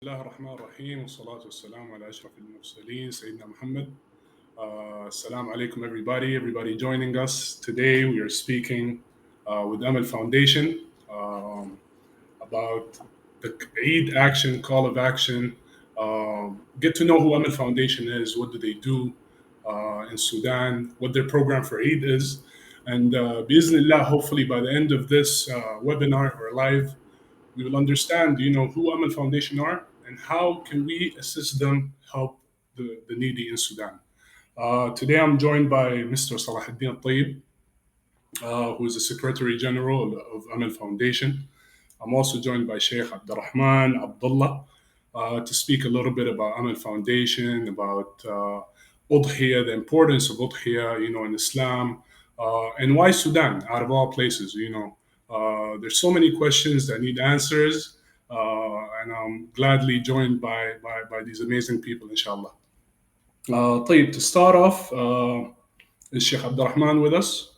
الله الرحمن الرحيم والصلاة والسلام على أشرف المرسلين سيدنا Muhammad. Assalamu alaikum everybody joining us. Today we are speaking with Amel Foundation about the Eid action, call of action. Get to know who Amel Foundation is, what do they do in Sudan, what their program for Eid is. And Bismillah, hopefully by the end of this webinar or live, we will understand, who Amal Foundation are and how can we assist them help the needy in Sudan. Today I'm joined by Mr. Salahuddin Al-Tayyib, who is the Secretary General of Amal Foundation. I'm also joined by Sheikh Abdurrahman Abdullah to speak a little bit about Amal Foundation, about Udhiyah, the importance of Udhiyah, in Islam, and why Sudan, out of all places. There's so many questions that need answers, and I'm gladly joined by these amazing people, inshallah. طيب, to start off, is Sheikh Abdurrahman with us?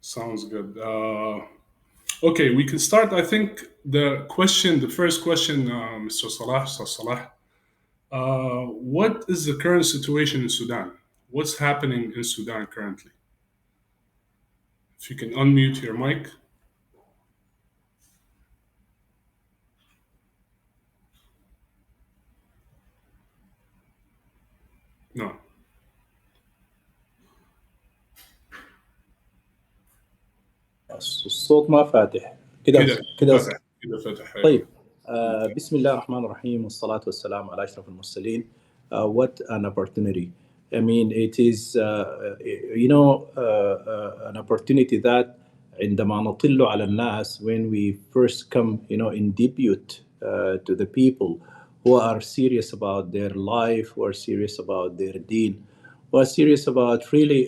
Sounds good. Okay, we can start. I think the first question, Mr. Salah, what is the current situation in Sudan? What's happening in Sudan currently? If you can unmute your mic. No. الصوت ما فاتح كده فتح. طيب. بسم الله الرحمن الرحيم والصلاة والسلام على أشرف المرسلين. What an opportunity. I mean, it is an opportunity that عندما نطل على الناس, when we first come in debut to the people who are serious about their life, who are serious about their deen, who are serious about really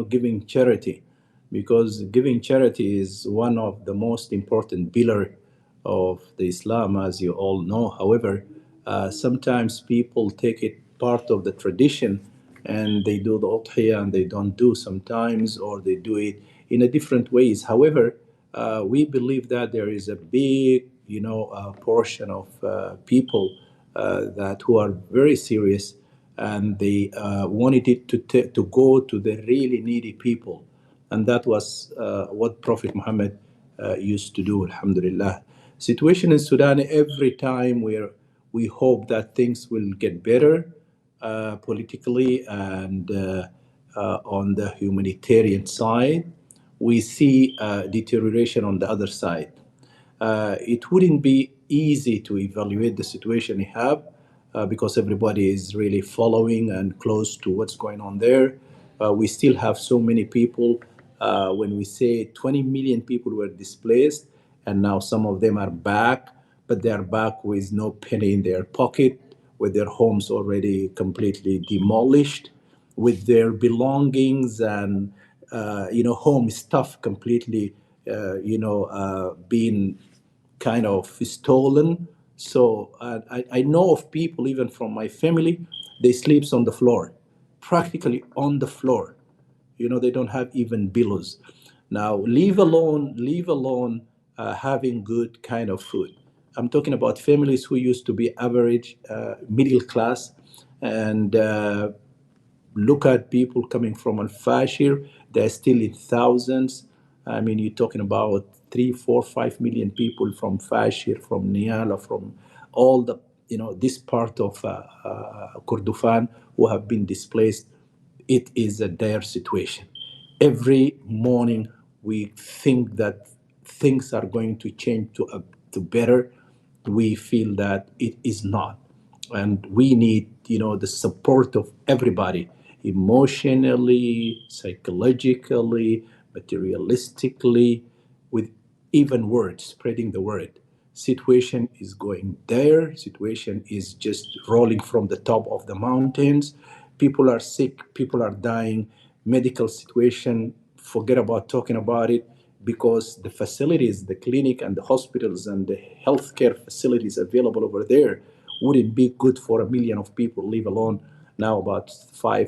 giving charity, because giving charity is one of the most important pillar of the Islam, as you all know. However, sometimes people take it part of the tradition and they do the udhiyah and they don't do sometimes, or they do it in a different ways. However, we believe that there is a big portion of people that who are very serious, and they wanted it to go to the really needy people. And that was what Prophet Muhammad used to do, alhamdulillah. Situation in Sudan, every time we hope that things will get better politically and on the humanitarian side, we see deterioration on the other side. It wouldn't be easy to evaluate the situation we have because everybody is really following and close to what's going on there. We still have so many people. When we say 20 million people were displaced, and now some of them are back, but they are back with no penny in their pocket, with their homes already completely demolished, with their belongings and home stuff completely being kind of stolen. So I know of people, even from my family, they sleeps on the floor, practically on the floor. They don't have even pillows. Now, leave alone having good kind of food. I'm talking about families who used to be average, middle class, and look at people coming from Al-Fashir. They're still in thousands. I mean, you're talking about 3, 4, 5 million people from Fashir, from Niala, from all the, this part of Kordofan who have been displaced. It is a dire situation. Every morning we think that things are going to change to better. We feel that it is not. And we need, the support of everybody, emotionally, psychologically, materialistically, with even words, spreading the word. Situation is going dire. Situation is just rolling from the top of the mountains. People are sick. People are dying. Medical situation, forget about talking about it, because the facilities, the clinic and the hospitals and the healthcare facilities available over there wouldn't be good for 1 million of people, leave alone now about 4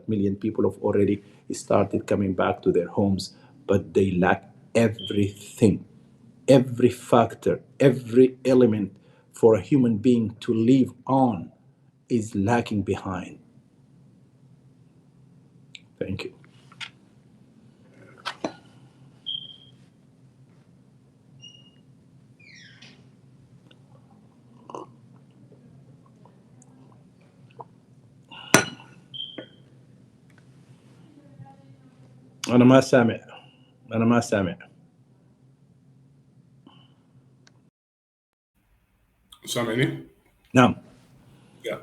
million people have already started coming back to their homes, but they lack everything. every factor, every element for a human being to live on is lacking behind. Thank you. أنا ما سامع. أنا ما سامع. سامعني؟ نعم. Yeah.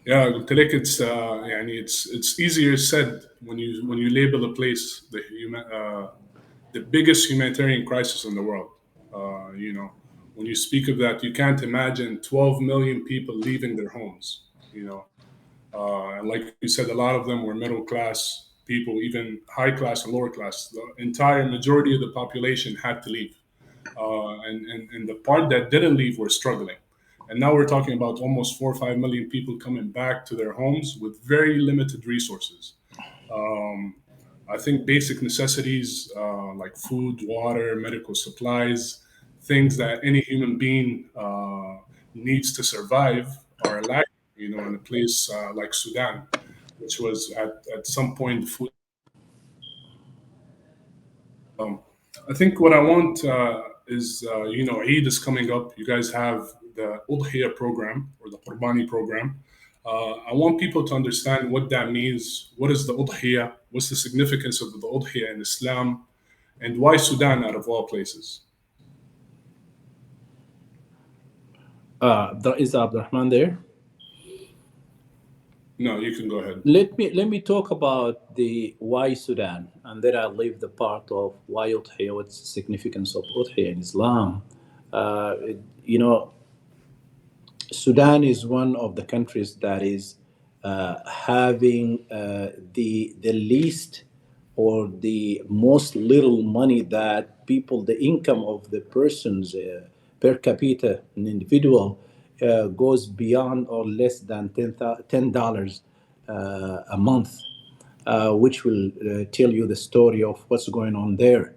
Yeah, قلت لك it's يعني it's easier said when you label a place the biggest humanitarian crisis in the world. You know, when you speak of that, you can't imagine 12 million people leaving their homes. You know, and like you said, a lot of them were middle class people, even high class and lower class. The entire majority of the population had to leave, and the part that didn't leave were struggling. And now we're talking about almost 4 or 5 million people coming back to their homes with very limited resources. Um, I think basic necessities like food, water, medical supplies, things that any human being needs to survive are lacking. You know, in a place like Sudan, which was at some point the food. Um, I think what I want is, you know, Eid is coming up. You guys have the Udhiyah program or the Qurbani program. I want people to understand what that means. What is the Udhiyah? What's the significance of the Udhiyah in Islam? And why Sudan out of all places? There is Abdurrahman there. No, you can go ahead. Let me talk about the why Sudan, and then I'll leave the part of why Udhiyah, what's the significance of Udhiyah in Islam. Uh, you know, Sudan is one of the countries that is having the least or the most little money that people, the income of the persons per capita, an individual, goes beyond or less than $10 a month, which will tell you the story of what's going on there.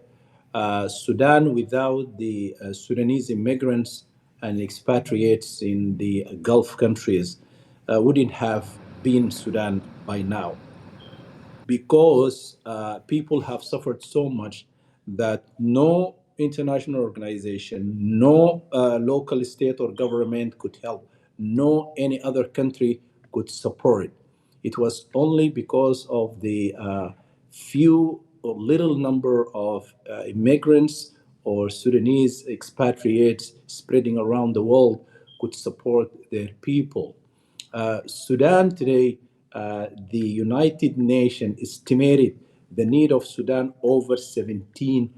Sudan, without the Sudanese immigrants and expatriates in the Gulf countries, wouldn't have been Sudan by now, because people have suffered so much that no international organization, no local state or government could help, no any other country could support it. It was only because of the few or little number of immigrants or Sudanese expatriates spreading around the world could support their people. Sudan today, the United Nations estimated the need of Sudan over 17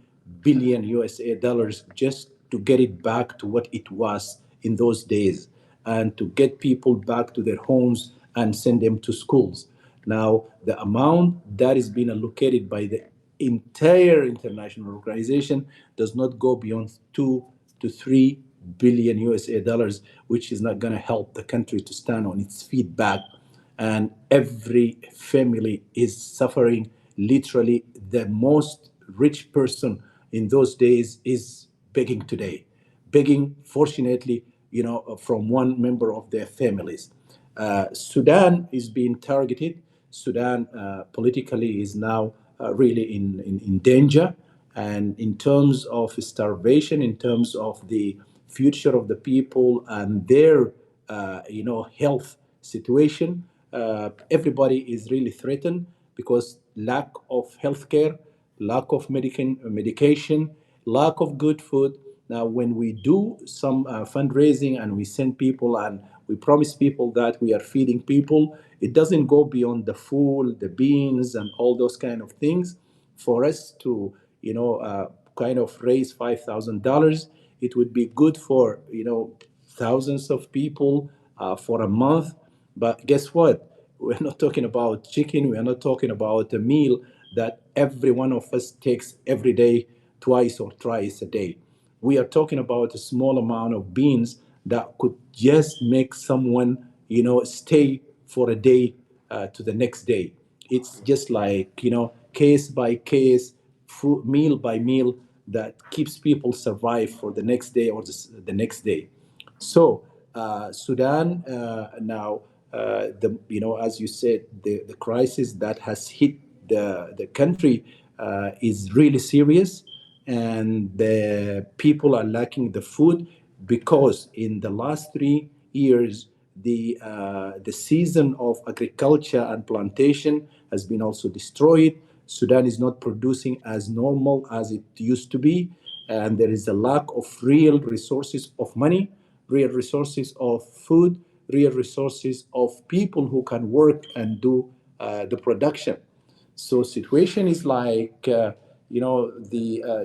billion USA dollars just to get it back to what it was in those days and to get people back to their homes and send them to schools. Now, the amount that is being allocated by the entire international organization does not go beyond 2 to 3 billion USA dollars, which is not going to help the country to stand on its feet back. And every family is suffering. Literally, the most rich person in those days is begging today, begging, fortunately, from one member of their families. Sudan is being targeted. Sudan politically is now really in danger. And in terms of starvation, in terms of the future of the people and their, health situation, everybody is really threatened because lack of healthcare, lack of medication, lack of good food. Now, when we do some fundraising and we send people and we promise people that we are feeding people, it doesn't go beyond the food, the beans, and all those kind of things. For us to, kind of raise $5,000, it would be good for thousands of people for a month. But guess what? We're not talking about chicken. We're not talking about a meal that every one of us takes every day, twice or thrice a day. We are talking about a small amount of beans that could just make someone, stay for a day to the next day. It's just like, case by case, meal by meal that keeps people survive for the next day or the next day. So Sudan now, as you said, the crisis that has hit the country is really serious, and the people are lacking the food because in the last 3 years the season of agriculture and plantation has been also destroyed. Sudan is not producing as normal as it used to be, and there is a lack of real resources of money, real resources of food, real resources of people who can work and do the production. So situation is like, the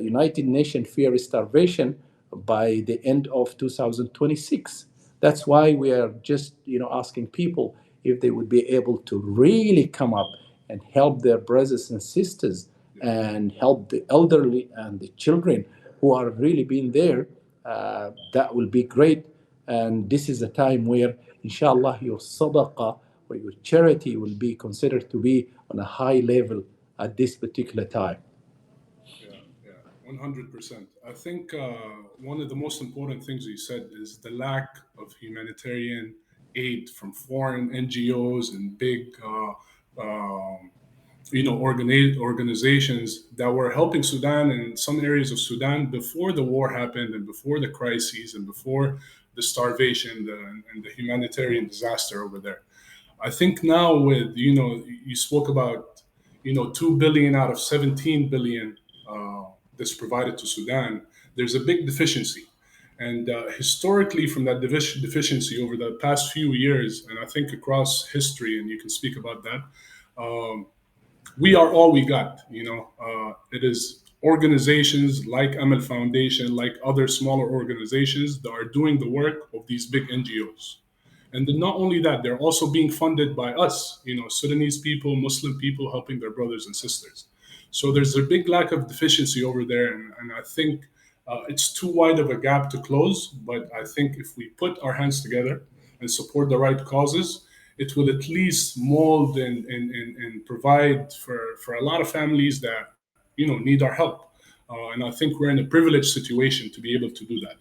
United Nations fear starvation by the end of 2026. That's why we are just, asking people if they would be able to really come up and help their brothers and sisters Yeah, and help the elderly and the children who are really being there. That will be great. And this is a time where, inshallah, your sadaqah or your charity will be considered to be on a high level at this particular time. yeah, yeah, 100%. I think one of the most important things you said is the lack of humanitarian aid from foreign NGOs and big, organizations that were helping Sudan and some areas of Sudan before the war happened and before the crises and before the starvation and the humanitarian disaster over there. I think now with you spoke about 2 billion out of 17 billion that's provided to Sudan. There's a big deficiency, and historically from that deficiency over the past few years, and I think across history, and you can speak about that. We are all we got. It is organizations like Amel Foundation, like other smaller organizations that are doing the work of these big NGOs. And then not only that, they're also being funded by us, Sudanese people, Muslim people helping their brothers and sisters. So there's a big lack of deficiency over there. And I think it's too wide of a gap to close. But I think if we put our hands together and support the right causes, it will at least mold and provide for a lot of families that, need our help. And I think we're in a privileged situation to be able to do that.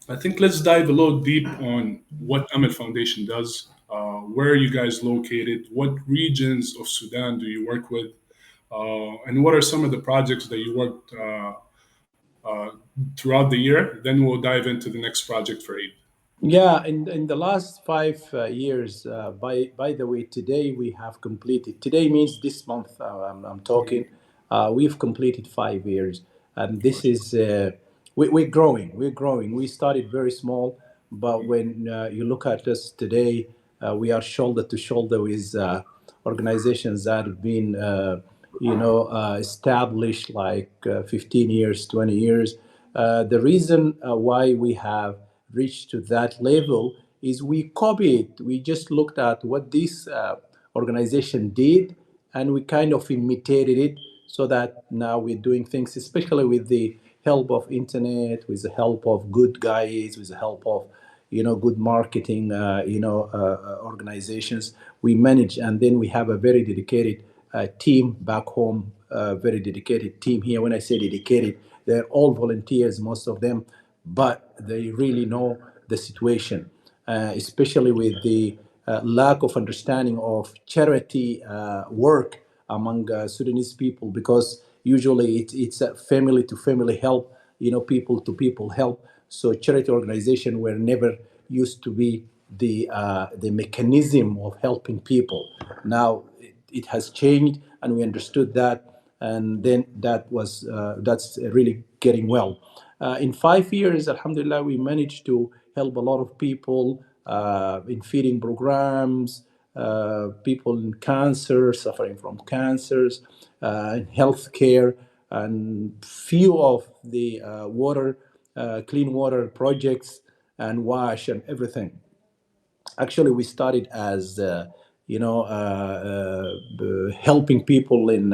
I think let's dive a little deep on what Amel Foundation does. Where are you guys located? What regions of Sudan do you work with? And what are some of the projects that you worked throughout the year? Then we'll dive into the next project for Eid. Yeah, in the last 5 years, by the way, today we have completed. Today means this month. I'm talking. We've completed 5 years, and this is we're growing. We're growing. We started very small, but when you look at us today, we are shoulder to shoulder with organizations that have been, established like 15 years, 20 years. The reason why we have reached to that level is we copied. We just looked at what this organization did, and we kind of imitated it, so that now we're doing things, especially with the help of internet, with the help of good guys, with the help of good marketing organizations. We manage, and then we have a very dedicated team back home, very dedicated team here. When I say dedicated, they're all volunteers, most of them, but they really know the situation, especially with the lack of understanding of charity work among Sudanese people, because usually it's a family to family help, people to people help. So charity organization were never used to be the mechanism of helping people. Now it has changed, and we understood that, and then that's really getting well. In 5 years, Alhamdulillah, we managed to help a lot of people in feeding programs, people in cancer, suffering from cancers, in healthcare, and few of the clean water projects, and wash and everything. Actually, we started as helping people in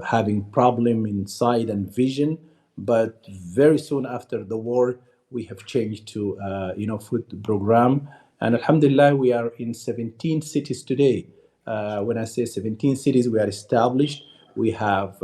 having problem in sight and vision, but very soon after the war we have changed to food program, and alhamdulillah we are in 17 cities today. When I say 17 cities, we are established. We have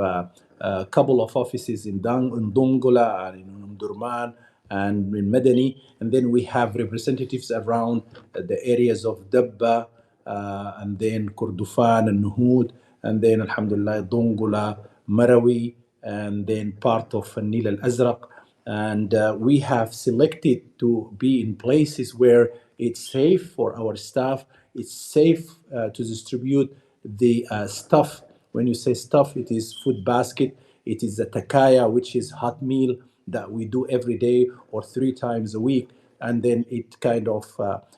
a couple of offices in Dongola and in Umdurman and in Medani, and then we have representatives around the areas of Dabba, and then Kordofan and Nuhud, and then Alhamdulillah Dongola, Marawi, and then part of Nil al Azraq. And we have selected to be in places where it's safe for our staff, it's safe to distribute the stuff. When you say stuff, it is food basket, it is a takaya, which is hot meal that we do every day or 3 times a week. And then it kind of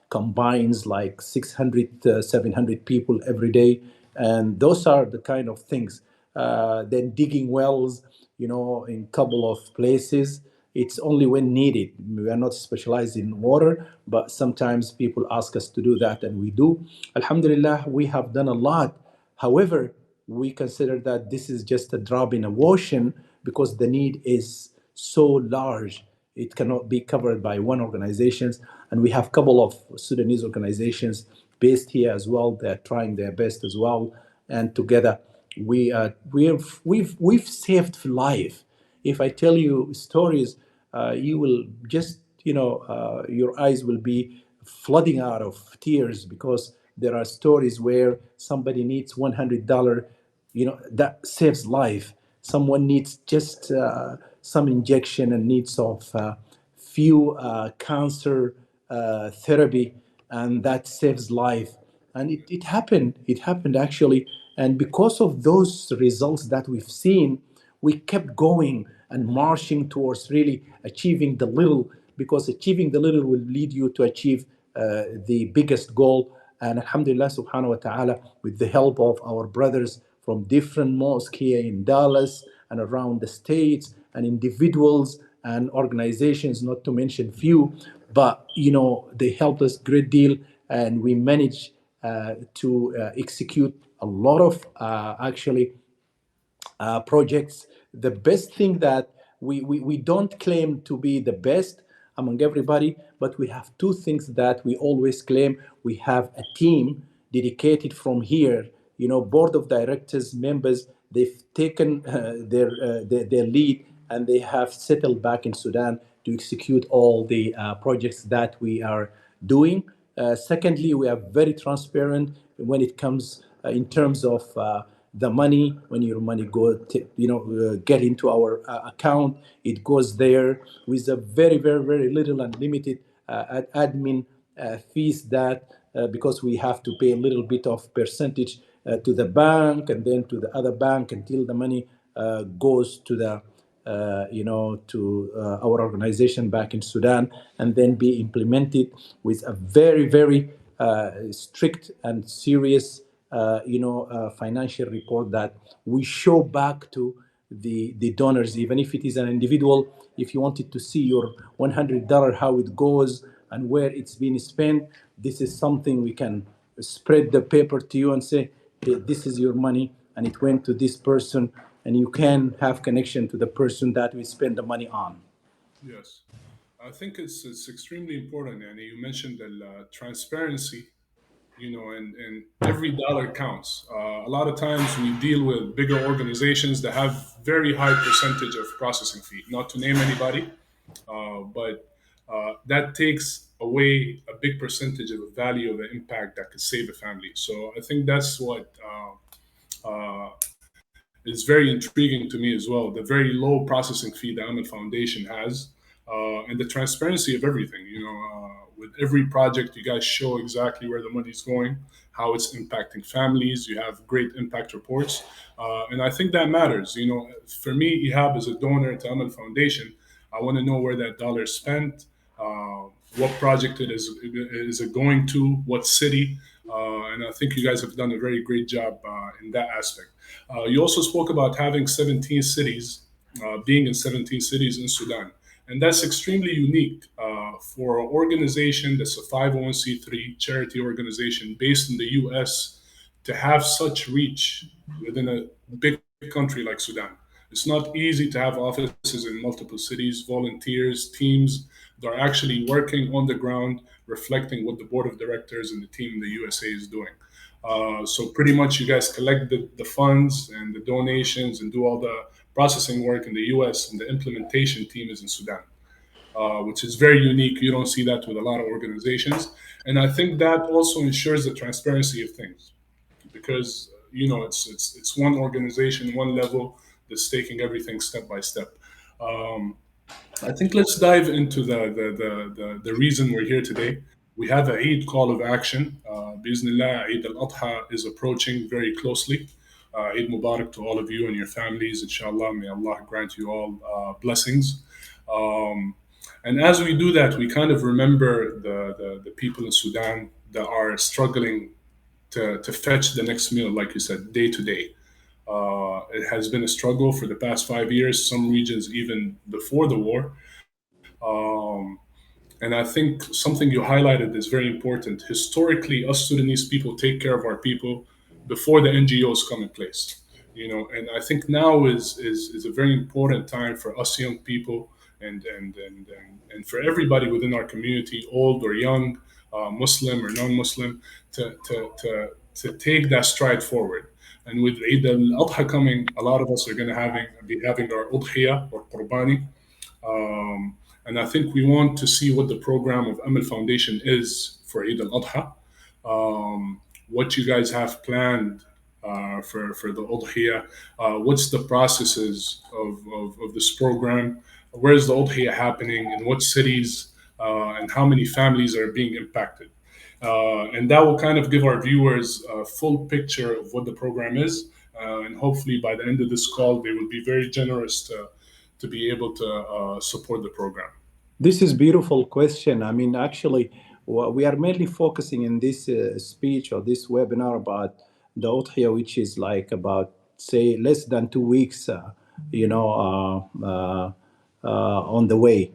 combines like 600, 700 people every day. And those are the kind of things. Then digging wells, in couple of places. It's only when needed. We are not specialized in water, but sometimes people ask us to do that, and we do. Alhamdulillah, we have done a lot. However, we consider that this is just a drop in a ocean because the need is so large. It cannot be covered by one organization, and we have a couple of Sudanese organizations based here as well. They're trying their best as well, and together we've saved life. If I tell you stories, you will just your eyes will be flooding out of tears because there are stories where somebody needs $100, that saves life. Someone needs just some injection and needs of few cancer therapy, and that saves life. And it happened actually. And because of those results that we've seen, we kept going and marching towards really achieving the little, because achieving the little will lead you to achieve the biggest goal. And Alhamdulillah subhanahu wa ta'ala, with the help of our brothers from different mosques here in Dallas and around the states, and individuals and organizations, not to mention few, but they helped us great deal, and we managed to execute a lot of actually projects. The best thing that we don't claim to be the best among everybody, but we have two things that we always claim. We have a team dedicated from here, board of directors members. They've taken their lead, and they have settled back in Sudan to execute all the projects that we are doing. Secondly, we are very transparent when it comes in terms of the money. When your money get into our account, it goes there with a very, very, very little and limited admin fees, that because we have to pay a little bit of percentage to the bank and then to the other bank until the money goes to the our organization back in Sudan, and then be implemented with a very, very strict and serious, financial report that we show back to the donors. Even if it is an individual, if you wanted to see your $100, how it goes and where it's been spent, this is something we can spread the paper to you and say, "Hey, this is your money, and it went to this person," and you can have connection to the person that we spend the money on. Yes. I think it's extremely important, and you mentioned the transparency, and every dollar counts. A lot of times we deal with bigger organizations that have very high percentage of processing fee. Not to name anybody, but that takes away a big percentage of the value of the impact that could save a family. So I think that's what is very intriguing to me as well. The very low processing fee the Amel Foundation has, and the transparency of everything. With every project, you guys show exactly where the money's going, how it's impacting families. You have great impact reports, and I think that matters. For me, Ihab, as a donor to Amel Foundation, I want to know where that dollar is spent, what project is it going to, what city, and I think you guys have done a very great job in that aspect. You also spoke about having 17 cities, being in 17 cities in Sudan. And that's extremely unique for an organization that's a 501c3 charity organization based in the US to have such reach within a big country like Sudan. It's not easy to have offices in multiple cities, volunteers, teams that are actually working on the ground, reflecting what the board of directors and the team in the USA is doing. So pretty much you guys collect the funds and the donations and do all the processing work in the US, and the implementation team is in Sudan, which is very unique. You don't see that with a lot of organizations. And I think that also ensures the transparency of things because it's one organization, one level that's taking everything step by step. Um, I think let's dive into the reason we're here today. We have a Eid call of action. Bismillah, Eid al-Adha is approaching very closely. Eid Mubarak to all of you and your families. Inshallah, may Allah grant you all blessings. Um, and as we do that, we kind of remember the people in Sudan that are struggling to fetch the next meal, like you said, day to day. It has been a struggle for the past 5 years, some regions even before the war. Um, and I think something you highlighted is very important. Historically, us Sudanese people take care of our people before the NGOs come in place. And I think now is a very important time for us young people and for everybody within our community, old or young, Muslim or non-Muslim, to take that stride forward. And with Eid al-Adha coming, a lot of us are going to be having our udhiyah or Qurbani, and I think we want to see what the program of Amel Foundation is for Eid al-Adha, what you guys have planned for the Udhiyah, what's the processes of this program, where's the Udhiyah happening, in what cities, and how many families are being impacted. And that will kind of give our viewers a full picture of what the program is. And hopefully by the end of this call, they will be very generous to be able to support the program. This is beautiful question. I mean, actually, we are mainly focusing in this speech or this webinar about the Udhiyah, which is like about, say, less than 2 weeks, on the way.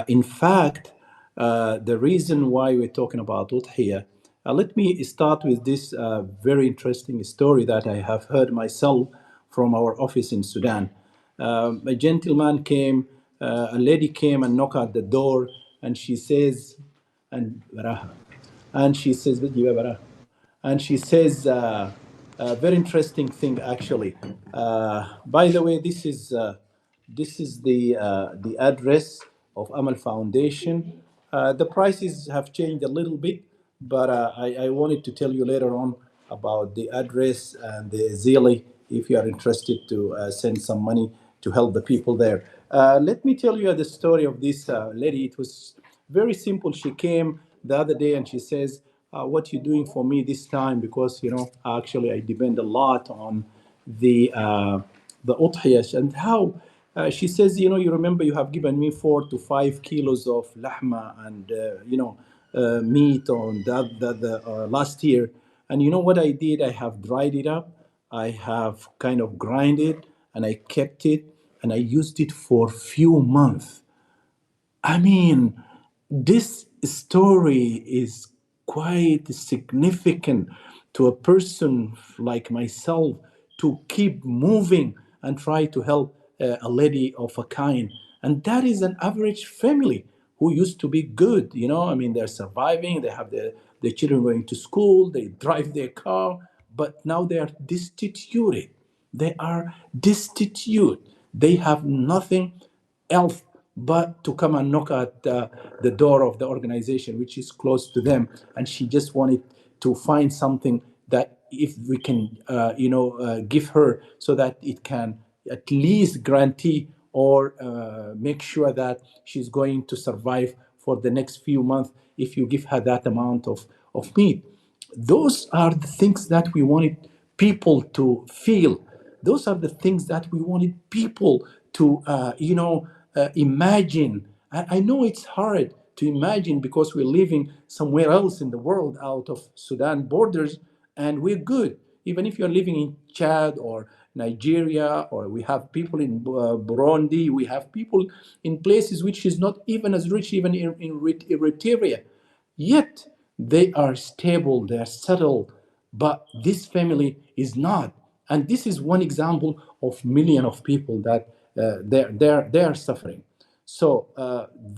In fact, the reason why we're talking about Udhiyah, let me start with this very interesting story that I have heard myself from our office in Sudan. A gentleman came, a lady came and knocked at the door, and she says, and and she says, and she says a very interesting thing actually. By the way, this is the address of Amal Foundation. The prices have changed a little bit, but I wanted to tell you later on about the address and the Zelle if you are interested to send some money to help the people there. Let me tell you the story of this lady. It was very simple. She came the other day and she says, what you doing for me this time? Because, actually I depend a lot on the udhiyah. And how she says, you remember you have given me 4 to 5 kilos of lahma and meat on the last year. And you know what I did? I have dried it up. I have kind of grind it and I kept it and I used it for few months. I mean, this story is quite significant to a person like myself to keep moving and try to help a lady of a kind. And that is an average family who used to be good. I mean, they're surviving, they have their children going to school, they drive their car, but now they are destitute. They are destitute. They have nothing else but to come and knock at the door of the organization, which is close to them. And she just wanted to find something that if we can, give her so that it can at least guarantee or make sure that she's going to survive for the next few months if you give her that amount of meat. Those are the things that we wanted people to feel. Those are the things that we wanted people to, imagine. I know it's hard to imagine because we're living somewhere else in the world out of Sudan borders, and we're good. Even if you're living in Chad or Nigeria, or we have people in Burundi, we have people in places which is not even as rich, even in Eritrea. Yet they are stable, they are settled, but this family is not. And this is one example of millions of people that they are suffering. So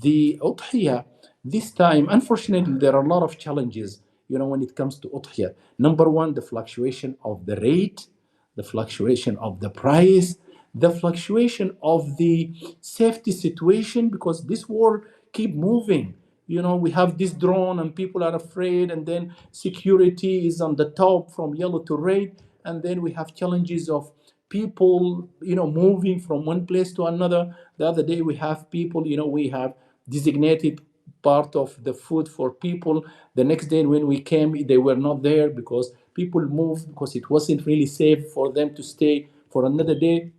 the udhiyah this time, unfortunately, there are a lot of challenges. When it comes to udhiyah, number one, the fluctuation of the rate, the fluctuation of the price, the fluctuation of the safety situation, because this war keep moving. We have this drone and people are afraid, and then security is on the top from yellow to red, and then we have challenges of people moving from one place to another. The other day we have people, we have designated part of the food for people. The next day when we came, they were not there because people moved, because it wasn't really safe for them to stay for another day.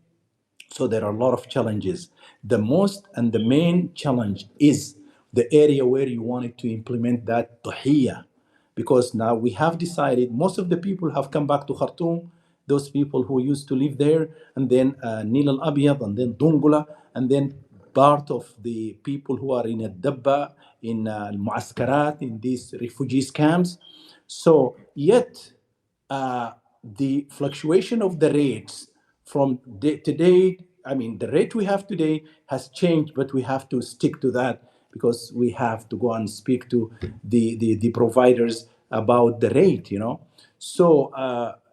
So there are a lot of challenges. The most and the main challenge is the area where you wanted to implement that tahiyya, because now we have decided most of the people have come back to Khartoum, those people who used to live there, and then Nil al Abyad, and then Dungula, and then part of the people who are in Dabba, in Al Muaskarat, in these refugees camps. So, yet uh, the fluctuation of the rates from day to day, I mean, the rate we have today has changed, but we have to stick to that because we have to go and speak to the providers about the rate. So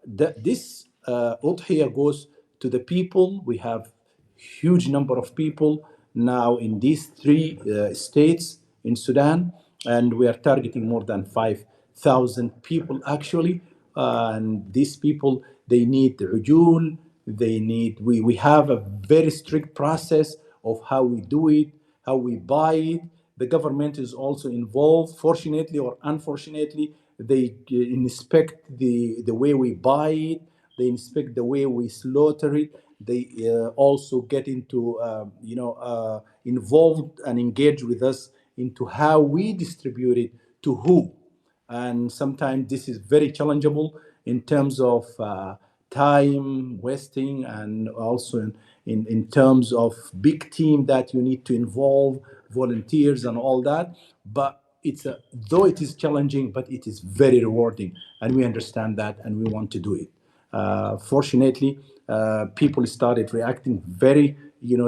this udhiyah goes to the people. We have huge number of people now in these three states in Sudan, and we are targeting more than 5,000 people actually. And these people, they need ujul, we have a very strict process of how we do it, how we buy it. The government is also involved, fortunately or unfortunately. They inspect the way we buy it, they inspect the way we slaughter it. They also get into, involved and engage with us into how we distribute it to who. And sometimes this is very challengeable in terms of time wasting, and also in terms of big team that you need to involve, volunteers and all that. But though it is challenging, but it is very rewarding, and we understand that, and we want to do it. Fortunately, people started reacting very,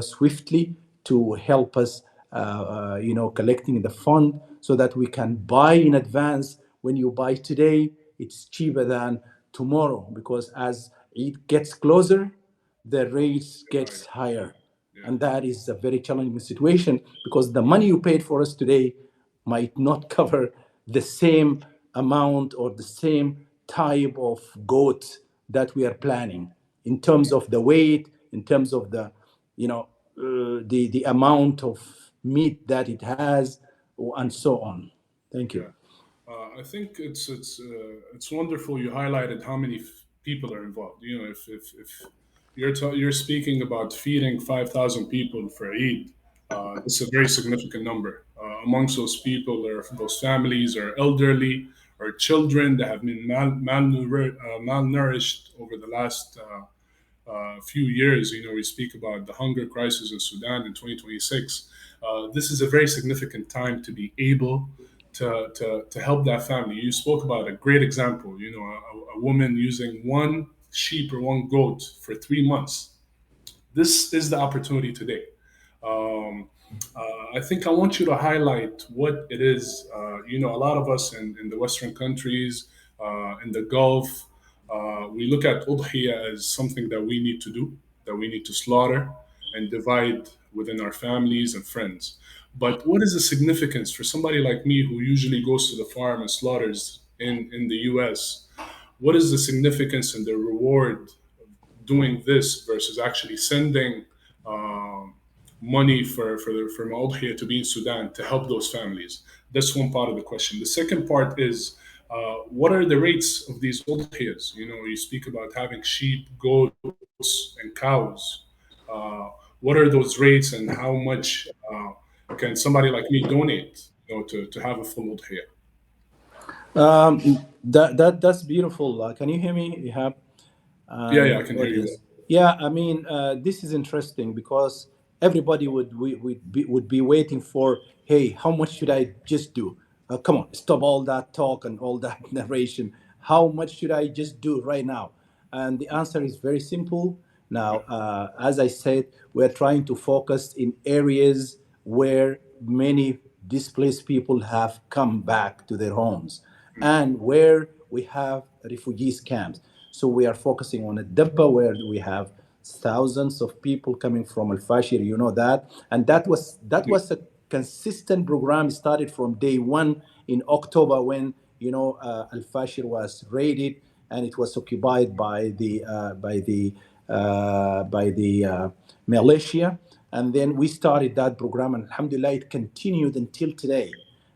swiftly to help us, collecting the fund so that we can buy in advance. When you buy today, it's cheaper than tomorrow, because as it gets closer, the rates Right. gets higher. Yeah. And that is a very challenging situation, because the money you paid for us today might not cover the same amount or the same type of goat that we are planning, in terms of the weight, in terms of the, the amount of meat that it has, and so on. Thank you. Yeah. I think it's wonderful you highlighted how many people are involved. If you're speaking about feeding 5,000 people for Eid, it's a very significant number. Amongst those people, or those families, are elderly or children that have been malnourished over the last few years. We speak about the hunger crisis in Sudan in 2026. This is a very significant time to be able to help that family. You spoke about a great example, a woman using one sheep or one goat for 3 months. This is the opportunity today. Um, I think I want you to highlight what it is. A lot of us in the Western countries, in the Gulf, we look at udhiyah as something that we need to do, that we need to slaughter and divide within our families and friends. But what is the significance for somebody like me who usually goes to the farm and slaughters in the US? What is the significance and the reward doing this versus actually sending um, money for Maudhiyah to be in Sudan to help those families? That's one part of the question. The second part is, what are the rates of these udhiyas? You speak about having sheep, goats, and cows. Uh, what are those rates, and how much can somebody like me donate, to have a full udhiyah? That's beautiful. Can you hear me? You have Yeah, and yeah, I the can hear you well. audience. Yeah, I mean, this is interesting because everybody would be waiting for, hey, how much should I just do? Come on, stop all that talk and all that narration. How much should I just do right now? And the answer is very simple. Now, as I said, we're trying to focus in areas where many displaced people have come back to their homes, and where we have refugees camps. So we are focusing on a Dabba, where we have thousands of people coming from Al Fashir, you know that. And that was a consistent program, started from day one in October, when Al Fashir was raided and it was occupied by the militia. And then we started that program, and alhamdulillah, it continued until today.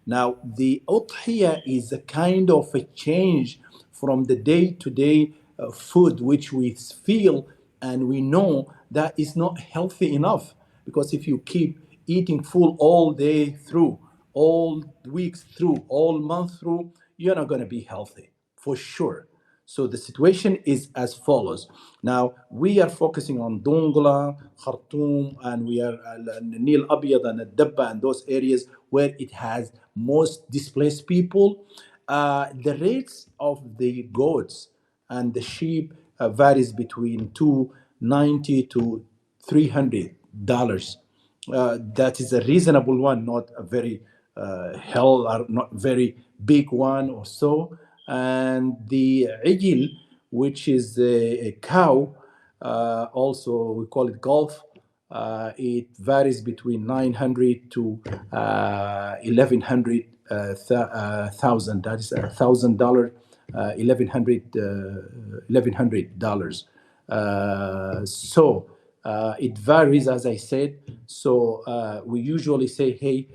Now, the udhiyah is a kind of a change from the day to day food which we feel and we know that is not healthy enough. Because if you keep eating full all day through, all weeks through, all month through, you're not going to be healthy for sure. So the situation is as follows. Now we are focusing on Dongla, Khartoum, and we are Nil Abyad and Dabba and those areas where it has most displaced people. The rates of the goats and the sheep varies between 290 to $300. That is a reasonable one, not a very hell or not very big one or so. And the ijil, which is a cow, also we call it golf. It varies between 900 to 1100 thousand. That is $1,000, 1100 dollars. So it varies, as I said. So we usually say, hey,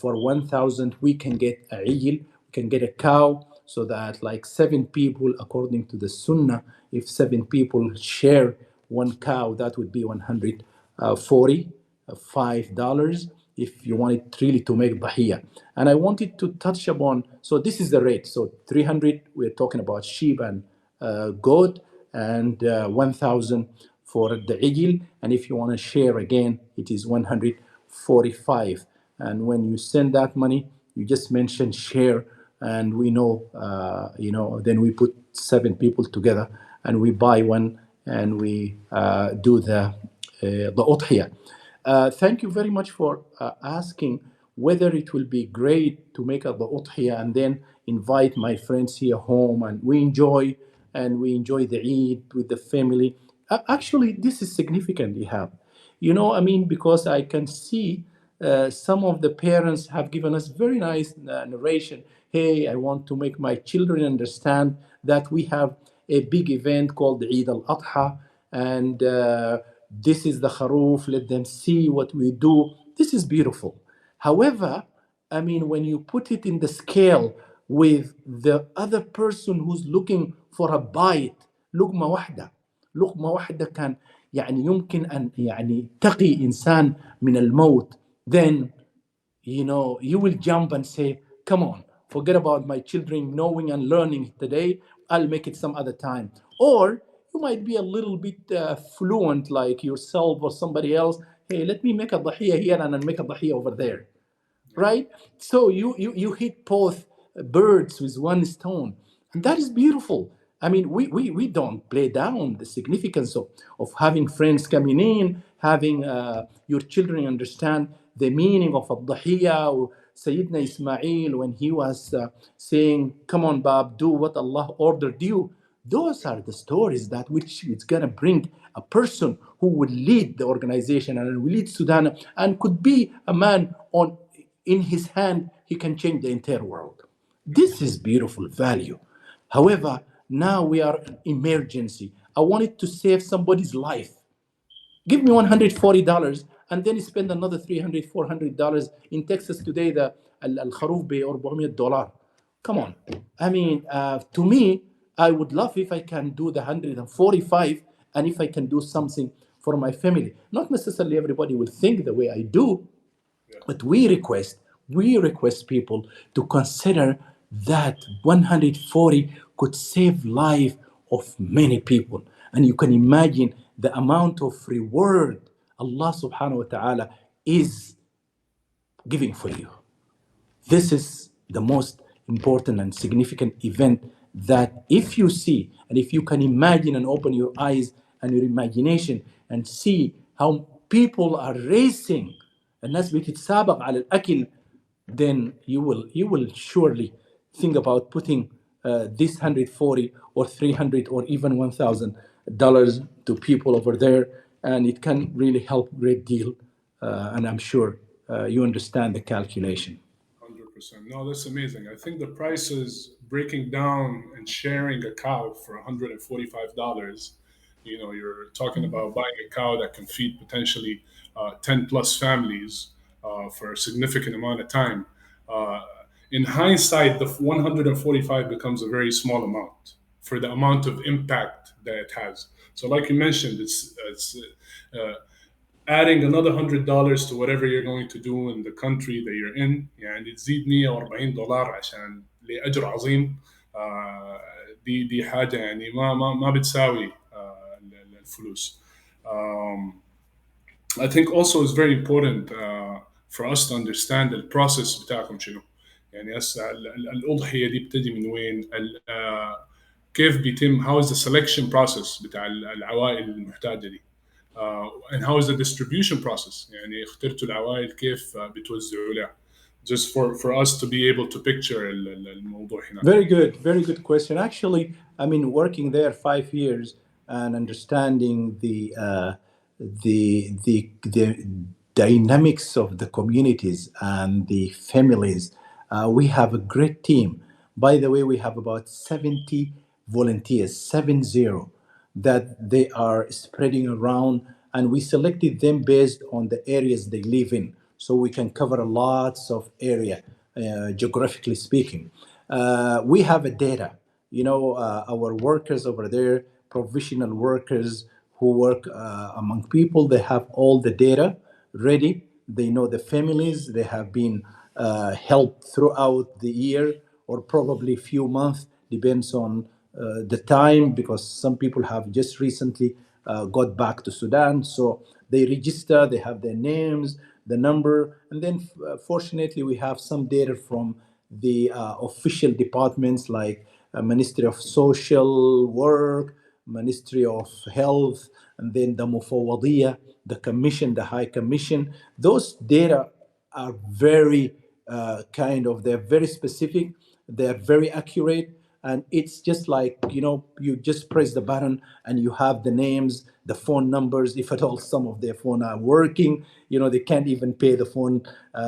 for 1,000 we can get a ijil, we can get a cow, so that like seven people, according to the Sunnah, if seven people share one cow, that would be $145 if you want it really to make bahia. And I wanted to touch upon, so this is the rate. So 300, we're talking about sheep and goat, and 1,000 for the ijil. And if you want to share again, it is 145. And when you send that money, you just mention share, and we know, then we put seven people together and we buy one, and we do the udhiyah. Thank you very much for asking whether it will be great to make the udhiyah and then invite my friends here home, and we enjoy the Eid with the family. Actually, this is significant, Ihab. I mean, because I can see some of the parents have given us very nice narration. Hey, I want to make my children understand that we have a big event called Eid al-Adha, and this is the Kharoof. Let them see what we do. This is beautiful. However, I mean, when you put it in the scale with the other person who's looking for a bite, لقمة واحدة لقمة واحدة كان يعني يمكن أن يعني تقي إنسان من الموت, then you will jump and say, come on, forget about my children knowing and learning today. I'll make it some other time. Or you might be a little bit fluent like yourself or somebody else. Hey, let me make a dahiya here and I'll make a dahiya over there, right? So you hit both birds with one stone, and that is beautiful. I mean, we don't play down the significance of having friends coming in, having your children understand the meaning of al-Dhahiyya, or Sayyidina Ismail when he was saying, come on, Bab, do what Allah ordered you. Those are the stories that which it's gonna bring a person who will lead the organization and will lead Sudan, and could be a man on in his hand, he can change the entire world. This is beautiful value. However, now we are in emergency. I wanted to save somebody's life. Give me $140 and then spend another $300, $400. In Texas today, the al-kharoof be $400. Come on. I mean, to me, I would love if I can do the 145, and if I can do something for my family. Not necessarily everybody will think the way I do, but we request people to consider that 140 could save life of many people. And you can imagine the amount of reward Allah subhanahu wa ta'ala is giving for you. This is the most important and significant event that if you see, and if you can imagine and open your eyes and your imagination and see how people are racing الناس بتتسابق على الأكل, then you will surely think about putting this 140 or 300 or even $1,000 to people over there, and it can really help great deal. And I'm sure you understand the calculation. 100%. No, that's amazing. I think the prices breaking down and sharing a cow for $145. You're talking about buying a cow that can feed potentially 10 plus families for a significant amount of time. Uh, in hindsight, the 145 becomes a very small amount for the amount of impact that it has. So, like you mentioned, it's uh, adding another $100 to whatever you're going to do in the country that you're in. يعني تزيد $140 عشان لأجر عظيم. آه، دي حاجة يعني ما بتساوي الفلوس. Um, I think also it's very important for us to understand البروسيس بتاعكم شنو. يعني هسه الأضحية دي بتجي من وين؟ كيف بيتم how is the selection process بتاع العوائل المحتاجة دي. And how is the distribution process؟ يعني اخترتوا العوائل كيف بتوزعوا لها. Just for us to be able to picture الموضوع هناك. Very good question. Actually, I mean, working there 5 years and understanding the dynamics of the communities and the families, we have a great team. By the way, we have about 70 volunteers, 70, that they are spreading around, and we selected them based on the areas they live in, so we can cover lots of area, geographically speaking. We have a data. Our workers over there, professional workers who work among people, they have all the data ready. They know the families. They have been helped throughout the year, or probably few months, depends on the time, because some people have just recently got back to Sudan. So they register, they have their names, the number, and then fortunately we have some data from the official departments like Ministry of Social Work, Ministry of Health, and then the Mufawadiyah, the Commission, the High Commission. Those data are very they're very specific, they're very accurate, and it's just like, you just press the button and you have the names, the phone numbers, if at all some of their phone are working. They can't even pay the phone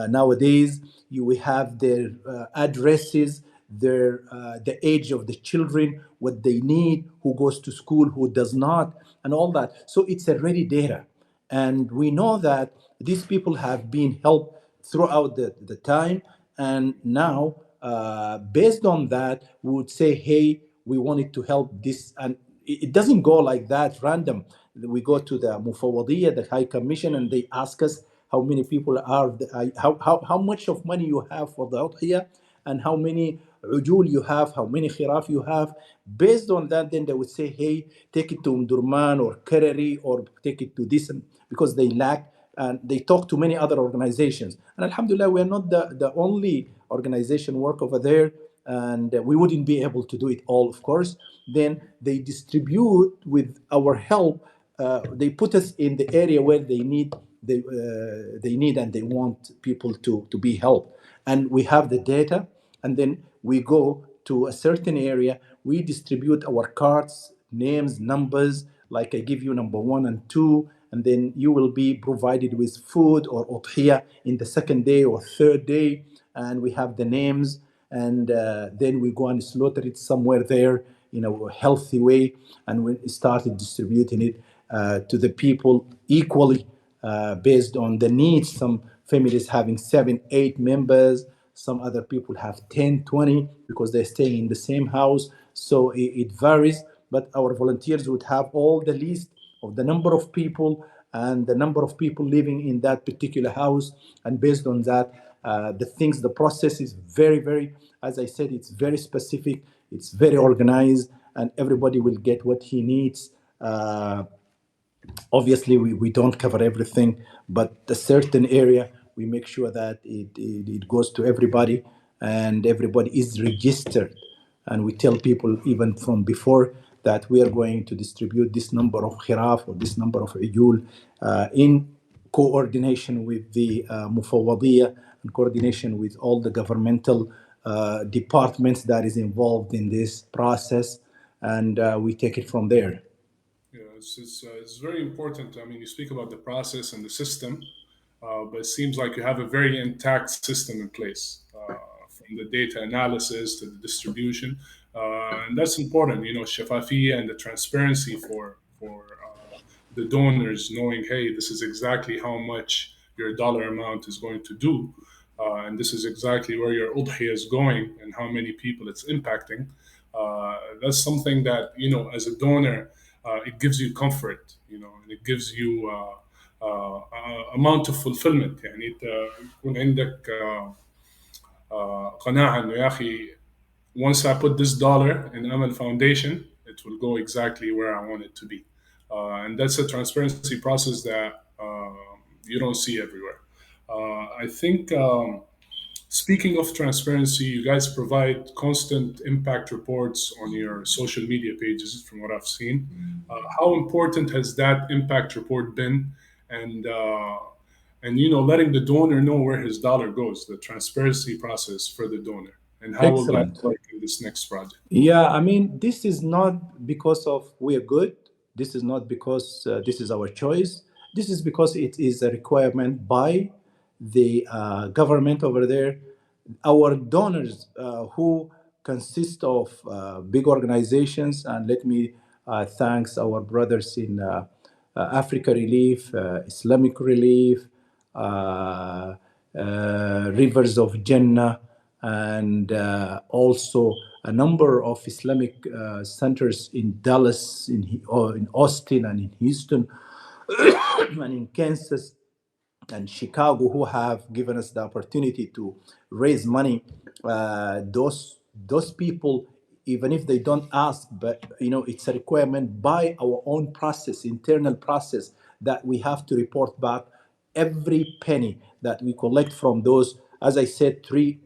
nowadays. We have their addresses, the age of the children, what they need, who goes to school, who does not, and all that. So it's already data, and we know that these people have been helped throughout the time. And now, based on that, we would say, hey, we wanted to help this. And it doesn't go like that random. We go to the Mufawadiyah, the High Commission, and they ask us how many people are, how much of money you have for the Udhiyah, and how many ujul you have, how many khiraf you have. Based on that, then they would say, hey, take it to Umdurman or Kereri, or take it to this, because they lack. And they talk to many other organizations. And Alhamdulillah, we are not the only organization work over there, and we wouldn't be able to do it all, of course. Then they distribute with our help. They put us in the area where they need and they want people to be helped. And we have the data, and then we go to a certain area. We distribute our cards, names, numbers, like I give you number 1 and 2, and then you will be provided with food or udhiyah in the second day or third day. And we have the names, and then we go and slaughter it somewhere there in a healthy way, and we started distributing it to the people equally, based on the needs. Some families having 7, 8 members, some other people have 10, 20, because they're staying in the same house. So it varies, but our volunteers would have all the list of the number of people and the number of people living in that particular house. And based on that, the process is very, very, as I said, it's very specific, it's very organized, and everybody will get what he needs. Obviously, we don't cover everything, but a certain area, we make sure that it goes to everybody, and everybody is registered. And we tell people even from before that we are going to distribute this number of khiraf or this number of ijul, in coordination with the Mufawadiyah, and coordination with all the governmental departments that is involved in this process, and we take it from there. Yeah, it's very important. I mean, you speak about the process and the system, but it seems like you have a very intact system in place, from the data analysis to the distribution, and that's important. You know, shafafiyya and the transparency for the donors, knowing, hey, this is exactly how much your dollar amount is going to do, and this is exactly where your udhiyah is going and how many people it's impacting. That's something that, you know, as a donor, it gives you comfort, you know, and it gives you amount of fulfillment. يعني انت يكون عندك قناعه انه يا اخي, once I put this dollar in Amel Foundation, it will go exactly where I want it to be. And that's a transparency process that you don't see everywhere. I think, speaking of transparency, you guys provide constant impact reports on your social media pages, from what I've seen. How important has that impact report been? And you know, letting the donor know where his dollar goes, the transparency process for the donor, and how will that Excellent. work in this next project? Yeah, I mean, this is not because of we're good. This is not because this is our choice. This is because it is a requirement by the government over there. Our donors, who consist of big organizations, and let me thanks our brothers in Africa Relief, Islamic Relief, Rivers of Jannah, and also a number of Islamic centers in Dallas, in Austin, and in Houston, and in Kansas and Chicago, who have given us the opportunity to raise money. Those people, even if they don't ask, but you know, it's a requirement by our own process, internal process, that we have to report back every penny that we collect from those. As I said, three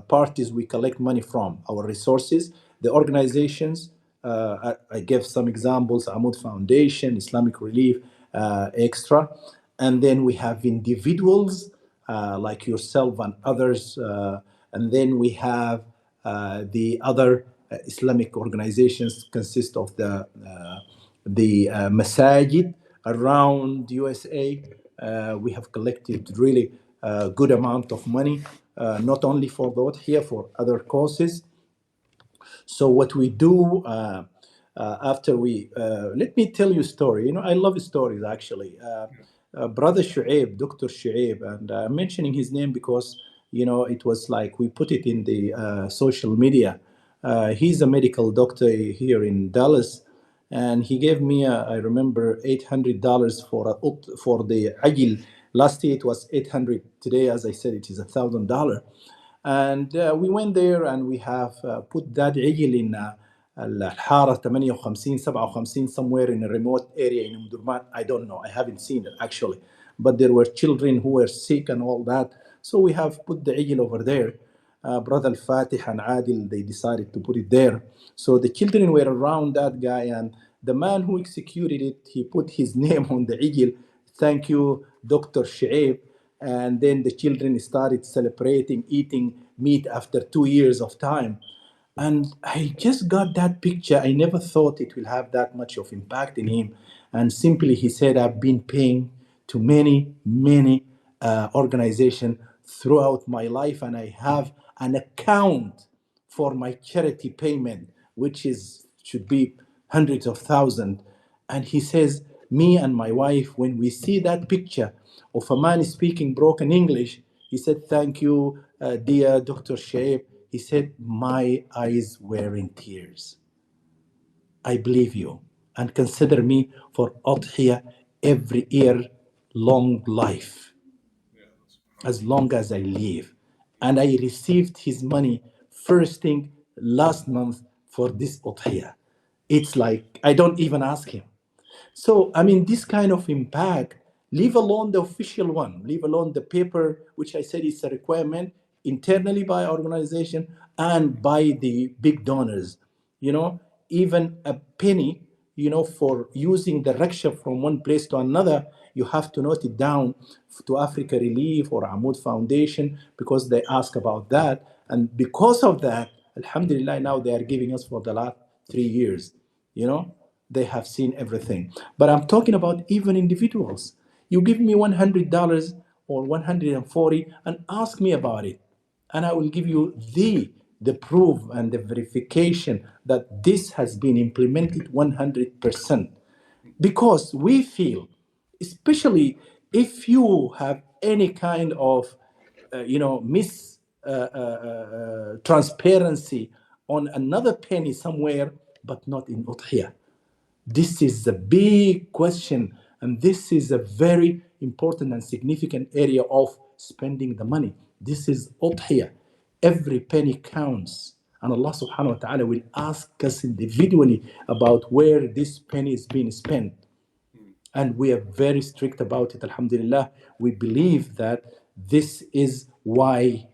parties we collect money from: our resources, the organizations. I gave some examples: Amud Foundation, Islamic Relief, Extra, and then we have individuals like yourself and others, and then we have the other Islamic organizations consist of the masajid around USA. We have collected really a good amount of money, not only for the here, for other causes. So what we do after we let me tell you a story. You know, I love stories actually. Brother Shuaib, Dr. Shuaib, and I'm mentioning his name because you know it was like we put it in the social media. He's a medical doctor here in Dallas, and he gave me I remember $800 for the ajil. Last year it was 800. Today, as I said, it is $1,000. And we went there and we have put that عجل in الحارة 58 57 somewhere in a remote area in Umdurman. I don't know. I haven't seen it actually. But there were children who were sick and all that. So we have put the عجل over there. Brother Al-Fatih and Adil, they decided to put it there. So the children were around that guy, and the man who executed it, he put his name on the عجل. Thank you, Dr. Shuaib. And then the children started celebrating, eating meat after 2 years of time. And I just got that picture. I never thought it will have that much of impact in him. And simply he said, I've been paying to many organizations throughout my life, and I have an account for my charity payment, which is should be hundreds of thousands. And he says, me and my wife, when we see that picture of a man speaking broken English, he said, thank you, dear Dr. Shaib. He said, my eyes were in tears. I believe you and consider me for Udhiyah every year, long life, Yeah, as subhanallah. long as I live. And I received his money first thing last month for this Udhiyah. It's like I don't even ask him. So, I mean, this kind of impact, leave alone the official one, leave alone the paper, which I said is a requirement internally by organization and by the big donors. You know, even a penny, for using the rickshaw from one place to another, you have to note it down to Africa Relief or Amud Foundation, because they ask about that. And because of that, Alhamdulillah, now they are giving us for the last 3 years. You know, they have seen everything. But I'm talking about even individuals. You give me $100 or 140 and ask me about it, and I will give you the proof and the verification that this has been implemented 100%. Because we feel, especially if you have any kind of mis transparency on another penny somewhere, but not in udhiyah. This is a big question, and this is a very important and significant area of spending the money. This is udhiyah. Every penny counts. And Allah subhanahu wa ta'ala will ask us individually about where this penny is being spent. And we are very strict about it, alhamdulillah. We believe that this is why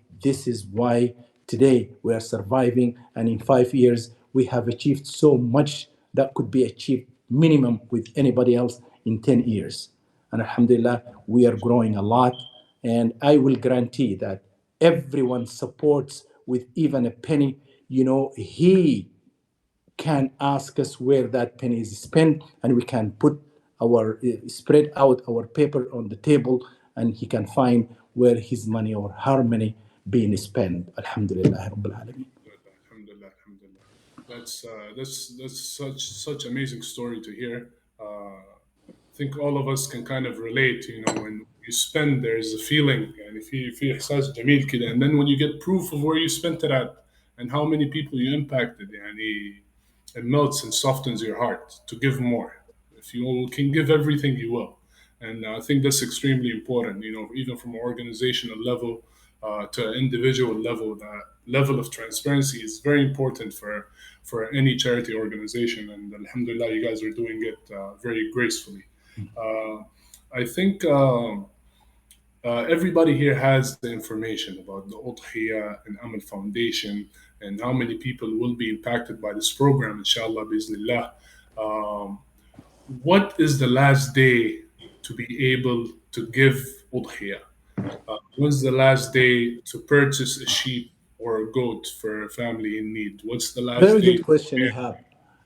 today we are surviving, and in 5 years we have achieved so much that could be achieved minimum with anybody else in 10 years. And alhamdulillah, we are growing a lot, and I will guarantee that everyone supports with even a penny. He can ask us where that penny is spent, and we can put our spread out our paper on the table, and he can find where his money or her money being spent. Alhamdulillah Rabbil Alameen. Alhamdulillah, alhamdulillah. That's such amazing story to hear. I think all of us can kind of relate. When you spend, there's a feeling, and if you إحساس جميل كده, and then when you get proof of where you spent it at and how many people you impacted, يعني, it melts and softens your heart to give more. If you can give everything, you will. And I think that's extremely important, even from an organizational level to an individual level. That level of transparency is very important for any charity organization. And alhamdulillah, you guys are doing it very gracefully. Uh, I think everybody here has the information about the Udhiyah and Amel Foundation and how many people will be impacted by this program, inshallah, biznillah. Um, what is the last day to be able to give Udhiyah? When's the last day to purchase a sheep or a goat for a family in need? What's the last Very day good to question, prepare?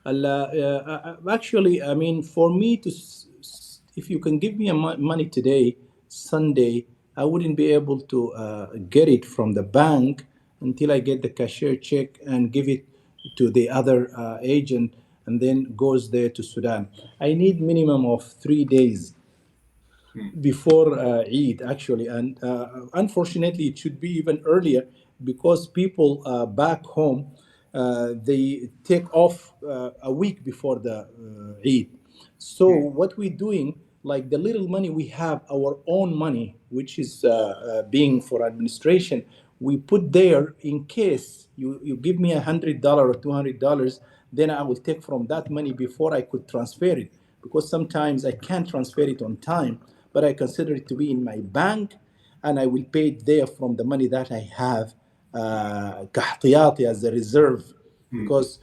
Ihab. Actually, I mean, for me if you can give me money today, Sunday, I wouldn't be able to get it from the bank until I get the cashier check and give it to the other agent, and then goes there to Sudan. I need minimum of 3 days before Eid, actually, and unfortunately, it should be even earlier, because people back home, they take off a week before the Eid. So what we're doing, like the little money we have, our own money, which is being for administration, we put there in case you give me $100 or $200, then I will take from that money before I could transfer it, because sometimes I can't transfer it on time, but I consider it to be in my bank, and I will pay it there from the money that I have كاحتياطي, as a reserve, because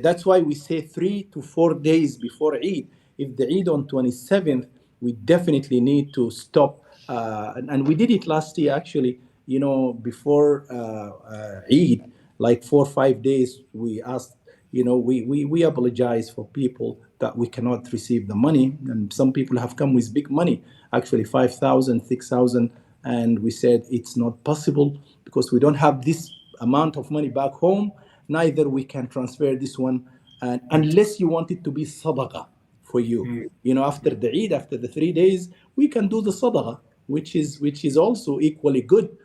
that's why we say 3 to 4 days before Eid. If the Eid on 27th, we definitely need to stop, and we did it last year actually. Before Eid, like 4 or 5 days, we asked, we apologize for people that we cannot receive the money, and some people have come with big money, actually 5,000, 6,000, and we said it's not possible because we don't have this amount of money back home. Neither we can transfer this one, and unless you want it to be sadaqah for you. Mm, After the Eid, after the 3 days, we can do the sadaqah, which is also equally good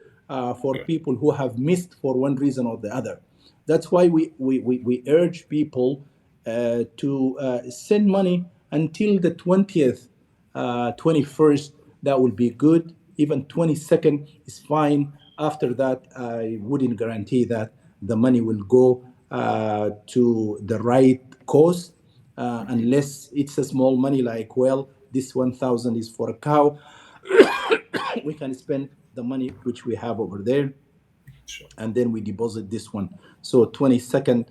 for yeah. people who have missed for one reason or the other. That's why we urge people to send money until the 20th, 21st. That will be good. Even 22nd is fine. After that, I wouldn't guarantee that the money will go to the right cause, unless it's a small money, like, well, this 1,000 is for a cow. We can spend the money which we have over there, Sure. and then we deposit this one. So 22nd,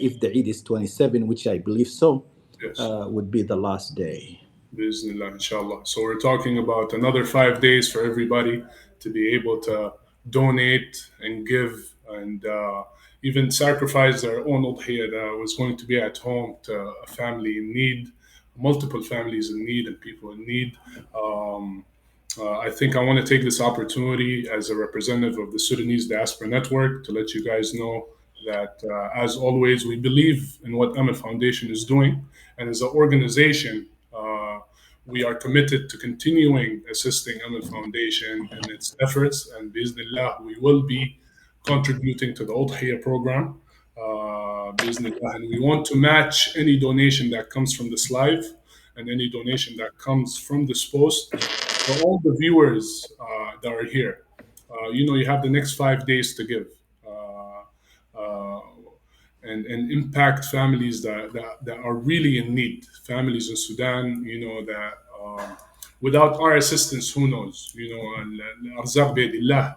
if the Eid is 27, which I believe so, Yes. would be the last day. Bismillah, inshallah. So we're talking about another 5 days for everybody to be able to donate and give and even sacrifice their own udhiyah that was going to be at home to a family in need, multiple families in need and people in need. Um, I think I want to take this opportunity as a representative of the Sudanese Diaspora Network to let you guys know that, as always, we believe in what Amel Foundation is doing. And as an organization, we are committed to continuing assisting Amel Foundation in its efforts. And Bismillah, we will be contributing to the Udhiyah program. Bismillah. And we want to match any donation that comes from this live and any donation that comes from this post for all the viewers that are here. You have the next 5 days to give. Uh, and impact families that are really in need. Families in Sudan, that without our assistance, who knows? الأرزاق بيد الله.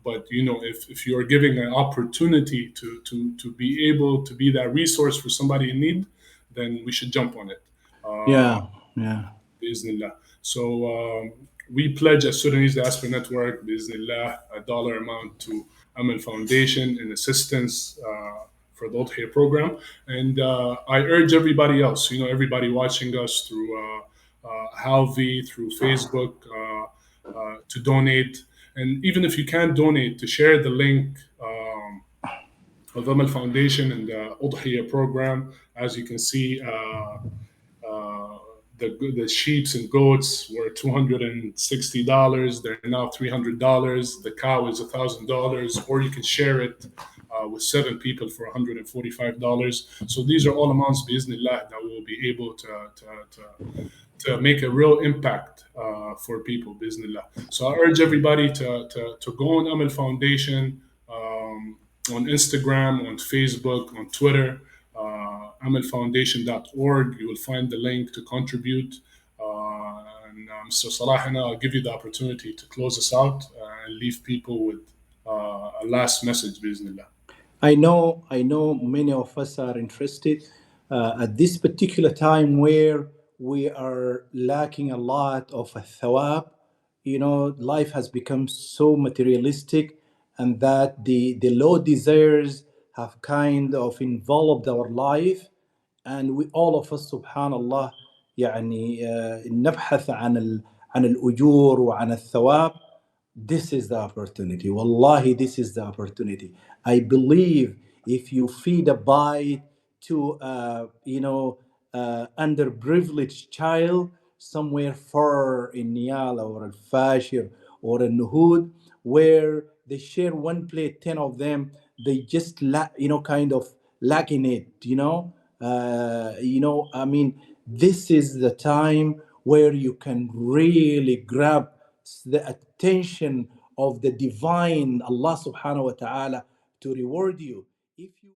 But if you are giving an opportunity to be able to be that resource for somebody in need, then we should jump on it. Yeah, yeah. Bismillah. So we pledge as Sudanese Diaspora Network, Bismillah, a dollar amount to Amel Foundation in assistance for the Udhiyah program. And I urge everybody else, everybody watching us through Halvi, through Facebook, to donate. And even if you can't donate, to share the link of Amel Foundation and the Udhiyah program. As you can see, uh, the sheeps and goats were $260. They're now $300. The cow is $1,000, or you can share it with 7 people for $145. So these are all amounts, biiznillah, that we will be able to make a real impact for people, biiznillah. So I urge everybody to go on Amel Foundation, on Instagram, on Facebook, on Twitter, amelfoundation.org. You will find the link to contribute. And Mr. Salah, I'll give you the opportunity to close us out and leave people with a last message, Bismillah. I know many of us are interested at this particular time where we are lacking a lot of a thawab. Life has become so materialistic, and that the low desires have kind of enveloped our life. And we all of us subhanallah يعني نبحث عن الأجور وعن الثواب. This is the opportunity. Wallahi, this is the opportunity. I believe if you feed a bite to underprivileged child somewhere far in Niyala or Al Fashir or Al Nuhud, where they share one plate, 10 of them, they just kind of lacking it. I mean, this is the time where you can really grab the attention of the divine Allah subhanahu wa ta'ala to reward you. If you